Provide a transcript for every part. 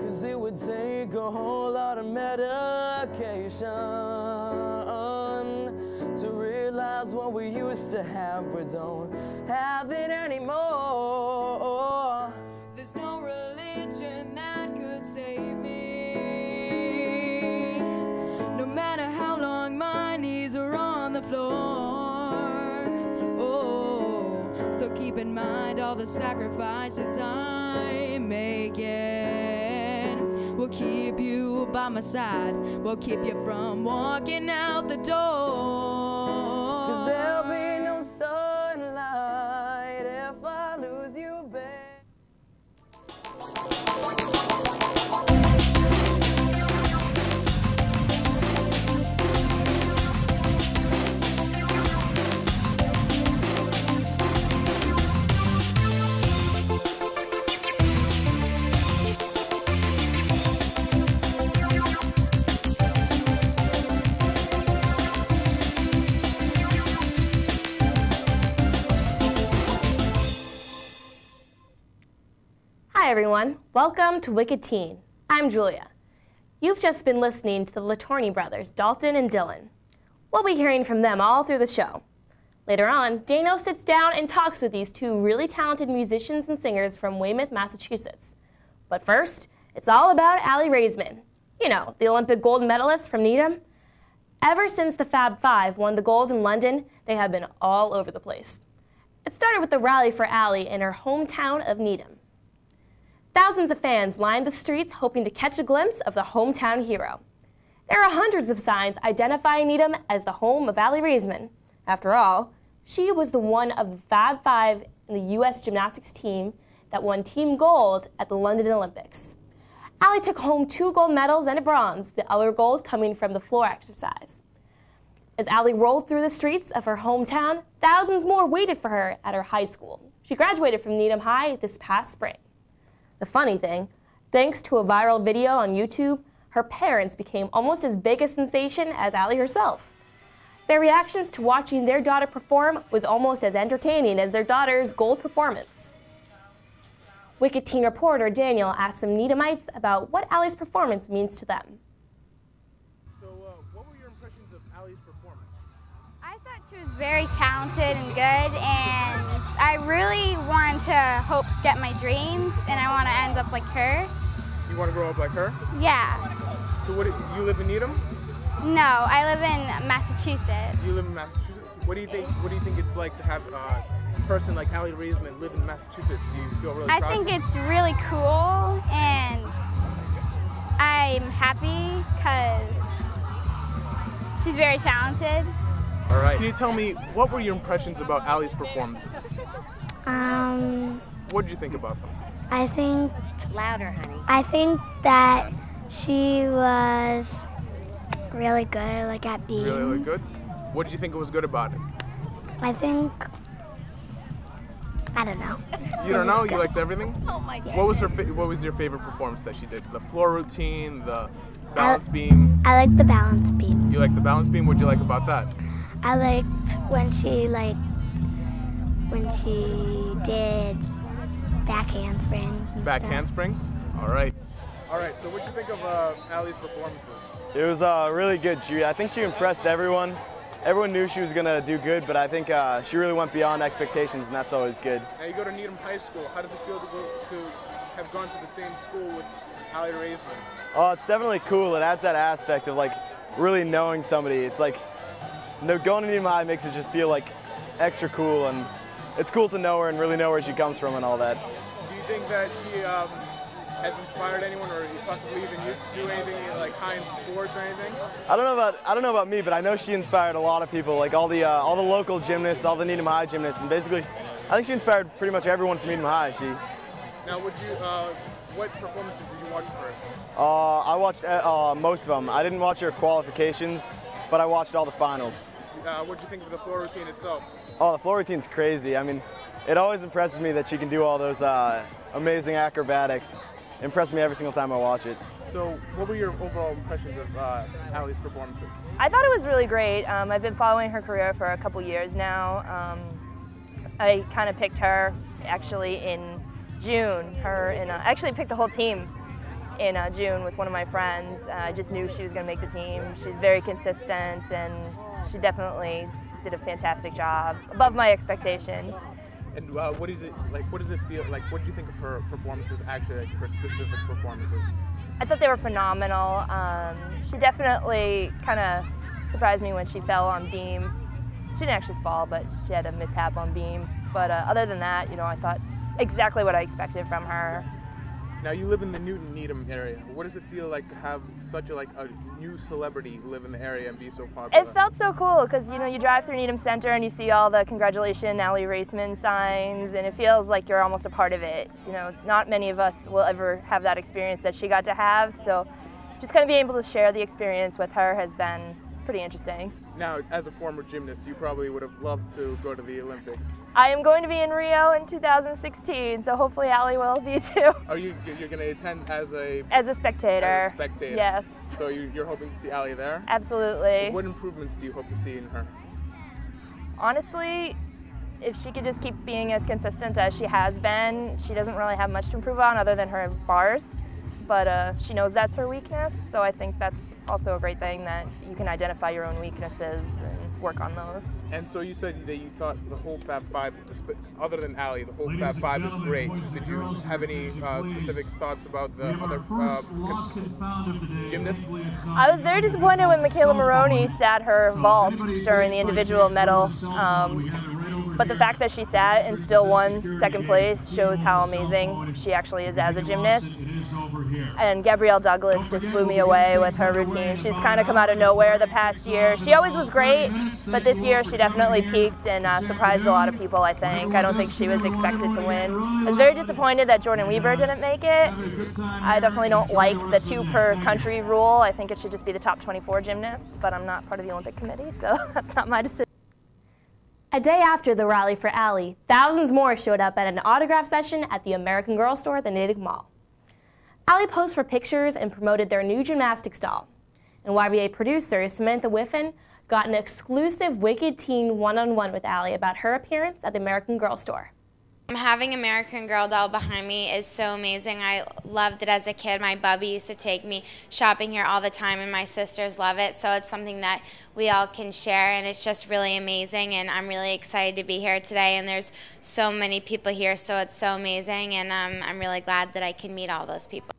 Cause it would take a whole lot of medication to realize what we used to have, we don't have it anymore. There's no religion that could save me, no matter how long my knees are on the floor. Oh, so keep in mind all the sacrifices I'm making. We'll keep you by my side, we'll keep you from walking out the door. Cause there'll be no sunlight if I lose you, babe. Hi everyone, welcome to Wicked Teen. I'm Julia. You've just been listening to the Letourney brothers, Dalton and Dylan. We'll be hearing from them all through the show. Later on, Dano sits down and talks with these two really talented musicians and singers from Weymouth, Massachusetts. But first, it's all about Aly Raisman. You know, the Olympic gold medalist from Needham. Ever since the Fab Five won the gold in London, they have been all over the place. It started with the rally for Aly in her hometown of Needham. Thousands of fans lined the streets hoping to catch a glimpse of the hometown hero. There are hundreds of signs identifying Needham as the home of Aly Raisman. After all, she was the one of the Fab Five in the U.S. gymnastics team that won team gold at the London Olympics. Aly took home 2 gold medals and a bronze, the other gold coming from the floor exercise. As Aly rolled through the streets of her hometown, thousands more waited for her at her high school. She graduated from Needham High this past spring. The funny thing, thanks to a viral video on YouTube, her parents became almost as big a sensation as Aly herself. Their reactions to watching their daughter perform was almost as entertaining as their daughter's gold performance. Wicked Teen reporter Daniel asked some Needhamites about what Aly's performance means to them. So, what were your impressions of Aly's performance? I thought she was very talented and good, and I really wanted to get my dreams, and I want to end up like her. You want to grow up like her? Yeah. So, do you live in Needham? No, I live in Massachusetts. You live in Massachusetts. What do you think? What do you think it's like to have a person like Aly Raisman live in Massachusetts? Do you feel really proud? I think it's really cool, and I'm happy because she's very talented. All right. Can you tell me what were your impressions about Aly's performances? What did you think about them? I think Louder, honey. I think that she was really good, like at being. Really good? What did you think was good about it? I think I don't know. You don't know? You liked everything? Oh my God. What was your favorite performance that she did? The floor routine, the balance beam? I liked the balance beam. You liked the balance beam? What did you like about that? I liked when she did back handsprings and Back stuff. handsprings? All right. All right, so what did you think of Aly's performances? It was really good. I think she impressed everyone. Everyone knew she was going to do good, but I think she really went beyond expectations, and that's always good. Now you go to Needham High School. How does it feel to have gone to the same school with Aly Raisman? Oh, it's definitely cool. It adds that aspect of like really knowing somebody. It's like going to Needham High makes it just feel like extra cool, and it's cool to know her and really know where she comes from and all that. Do you think that she has inspired anyone, or possibly even you, to do anything like high in sports or anything? I don't know about me, but I know she inspired a lot of people, like all the local gymnasts, all the Needham High gymnasts, and basically, I think she inspired pretty much everyone from Needham High. Now, what performances did you watch first? I watched most of them. I didn't watch her qualifications, but I watched all the finals. What did you think of the floor routine itself? Oh, the floor routine's crazy. I mean, it always impresses me that she can do all those amazing acrobatics. It impresses me every single time I watch it. So, what were your overall impressions of Aly's performances? I thought it was really great. I've been following her career for a couple years now. I kind of picked her actually in June. I actually picked the whole team in June with one of my friends. I just knew she was going to make the team. She's very consistent, and she definitely did a fantastic job, above my expectations. And what is it like? What does it feel like? What did you think of her performances? Actually, like her specific performances. I thought they were phenomenal. She definitely kind of surprised me when she fell on beam. She didn't actually fall, but she had a mishap on beam. But other than that, you know, I thought exactly what I expected from her. Now you live in the Newton-Needham area. What does it feel like to have such a new celebrity live in the area and be so popular? It felt so cool because, you know, you drive through Needham Center and you see all the congratulations Allie Raisman signs, and it feels like you're almost a part of it. You know, not many of us will ever have that experience that she got to have, so just kind of being able to share the experience with her has been pretty interesting. Now, as a former gymnast, you probably would have loved to go to the Olympics. I am going to be in Rio in 2016, so hopefully Allie will be too. Are you're going to attend as a spectator? As a spectator. Yes. So you're hoping to see Allie there? Absolutely. What improvements do you hope to see in her? Honestly, if she could just keep being as consistent as she has been, she doesn't really have much to improve on other than her bars, but she knows that's her weakness, so I think that's also a great thing that you can identify your own weaknesses and work on those. And so you said that you thought the whole Fab Five, other than Allie, the whole Fab Five is great. Did you have any specific thoughts about the other gymnasts? I was very disappointed when Michaela Maroney sat her vaults during the individual medal. But the fact that she sat and still won second place shows how amazing she actually is as a gymnast. And Gabrielle Douglas just blew me away with her routine. She's kind of come out of nowhere the past year. She always was great, but this year she definitely peaked and surprised a lot of people, I think. I don't think she was expected to win. I was very disappointed that Jordan Weber didn't make it. I definitely don't like the 2 per country rule. I think it should just be the top 24 gymnasts, but I'm not part of the Olympic Committee, so that's not my decision. A day after the rally for Allie, thousands more showed up at an autograph session at the American Girl store at the Natick Mall. Allie posed for pictures and promoted their new gymnastics doll. And YBA producer Samantha Whiffen got an exclusive Wicked Teen one-on-one with Allie about her appearance at the American Girl store. Having American Girl doll behind me is so amazing. I loved it as a kid. My bubby used to take me shopping here all the time, and my sisters love it. So it's something that we all can share, and it's just really amazing. And I'm really excited to be here today. And there's so many people here, so it's so amazing. And I'm really glad that I can meet all those people.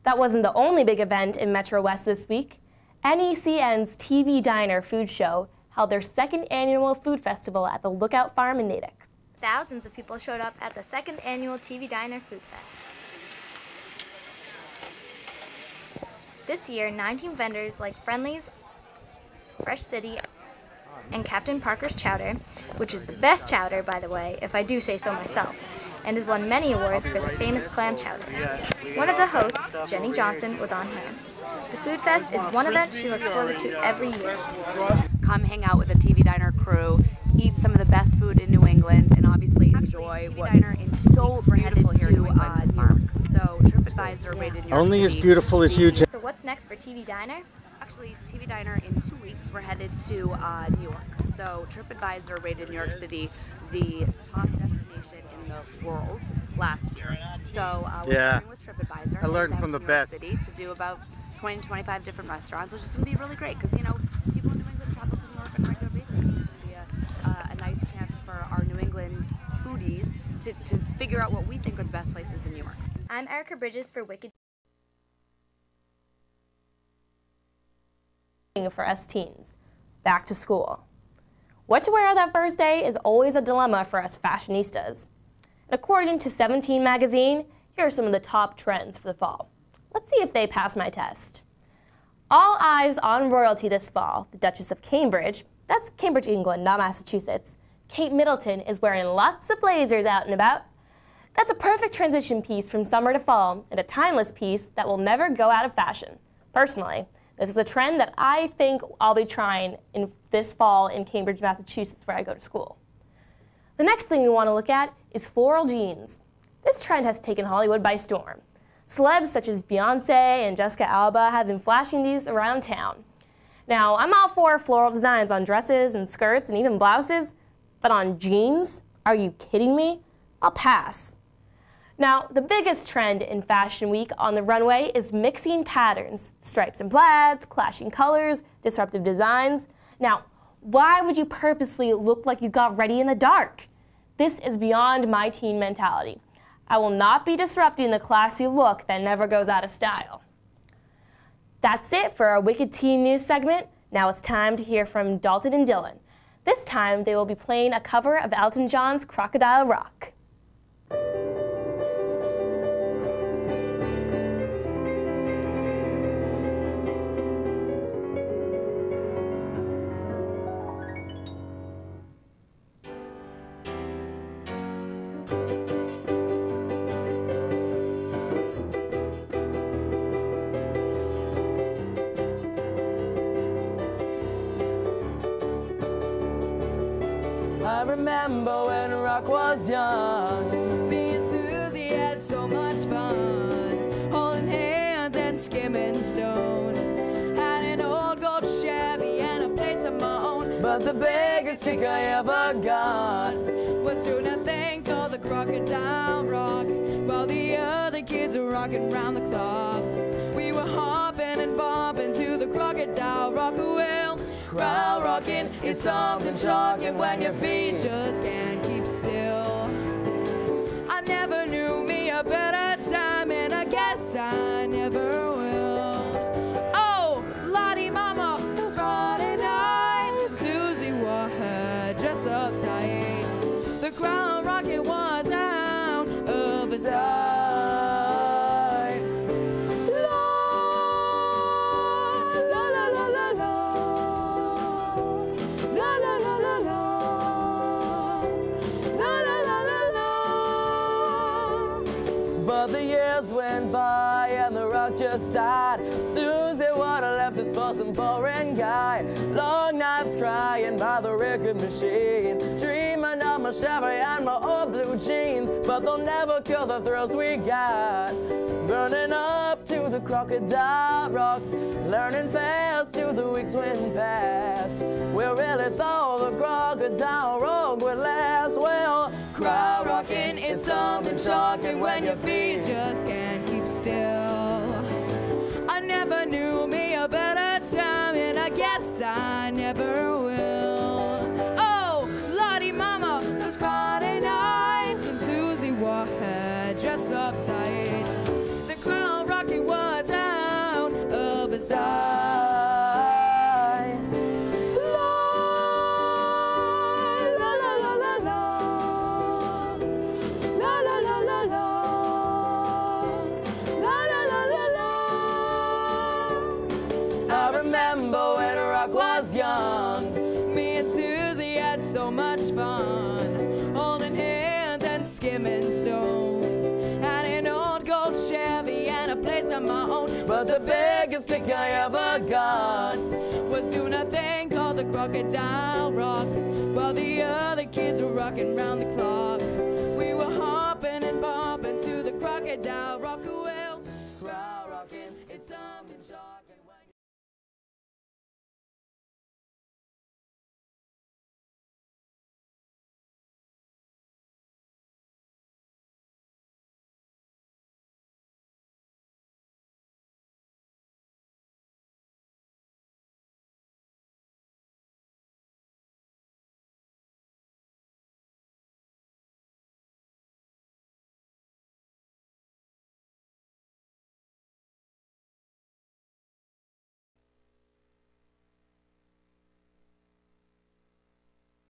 That wasn't the only big event in Metro West this week. NECN's TV Diner Food Show held their 2nd annual food festival at the Lookout Farm in Natick. Thousands of people showed up at the 2nd annual TV Diner Food Fest. This year, 19 vendors like Friendly's, Fresh City, and Captain Parker's Chowder, which is the best chowder, by the way, if I do say so myself, and has won many awards for the famous clam chowder. One of the hosts, Jenny Johnson, was on hand. The Food Fest is one event she looks forward to every year. Come hang out with the TV Diner crew, eat some of the best food in New England, and obviously enjoy what is so beautiful here in New England farms. So TripAdvisor rated New York Only City. as beautiful as you. So what's next for TV Diner? Actually, TV Diner in 2 weeks, we're headed to New York. So TripAdvisor rated New York City the top destination in the world last year. So we're partnering with TripAdvisor. I learned from the best. City to do about 20 to 25 different restaurants, which is going to be really great because, you know, people in New England travel to New York on a regular basis. So it's going to be a nice chance for our New England foodies to figure out what we think are the best places in New York. I'm Erica Bridges for Wicked. For us teens, back to school. What to wear that first day is always a dilemma for us fashionistas. And according to 17 magazine, here are some of the top trends for the fall. Let's see if they pass my test. All eyes on royalty this fall. The Duchess of Cambridge, that's Cambridge, England, not Massachusetts. Kate Middleton is wearing lots of blazers out and about. That's a perfect transition piece from summer to fall, and a timeless piece that will never go out of fashion. Personally, this is a trend that I think I'll be trying in this fall in Cambridge, Massachusetts, where I go to school. The next thing we want to look at is floral jeans. This trend has taken Hollywood by storm. Celebs such as Beyonce and Jessica Alba have been flashing these around town. Now, I'm all for floral designs on dresses and skirts and even blouses, but on jeans? Are you kidding me? I'll pass. Now, the biggest trend in Fashion Week on the runway is mixing patterns, stripes and plaids, clashing colors, disruptive designs. Now, why would you purposely look like you got ready in the dark? This is beyond my teen mentality. I will not be disrupting the classy look that never goes out of style. That's it for our Wicked Teen News segment. Now it's time to hear from Dalton and Dylan. This time they will be playing a cover of Elton John's Crocodile Rock. I remember when rock was young. Me and Susie had so much fun, holding hands and skimming stones. Had an old gold Chevy and a place of my own. But the biggest kick I ever got was doing a thing called the Crocodile Rock, while the other kids were rocking round the clock. We were hopping and bopping to the Crocodile Rock. Well, crowd rocking is something shocking when your feet just can't keep still. I never knew me a better time, and I guess I never will. Oh, Lottie Mama, those Friday nights when Susie wore her dress up tight. The crowd rocking was out of her sight. But the years went by and the rock just died. Susie would have left us for some foreign guy. Long nights crying by the record machine, dreaming of my Chevy and my old blue jeans. But they'll never kill the thrills we got, burning up to the Crocodile Rock, learning fast till the weeks went past. We really thought the Crocodile Rock would last. Well, crowd rocking is something shocking when your feet just can't keep still. I never knew me a better time, and I guess I never will. Oh, Lottie Mama, those Friday nights when Susie wore her dress up tight. The crowd rocking was out of her sight. I remember when rock was young. Me and Susie had so much fun, holding hands and skimming stones. Had an old gold Chevy and a place of my own. But the biggest kick I ever got was doing a thing called the Crocodile Rock, while the other kids were rocking round the clock. We were hopping and bopping to the Crocodile Rock away.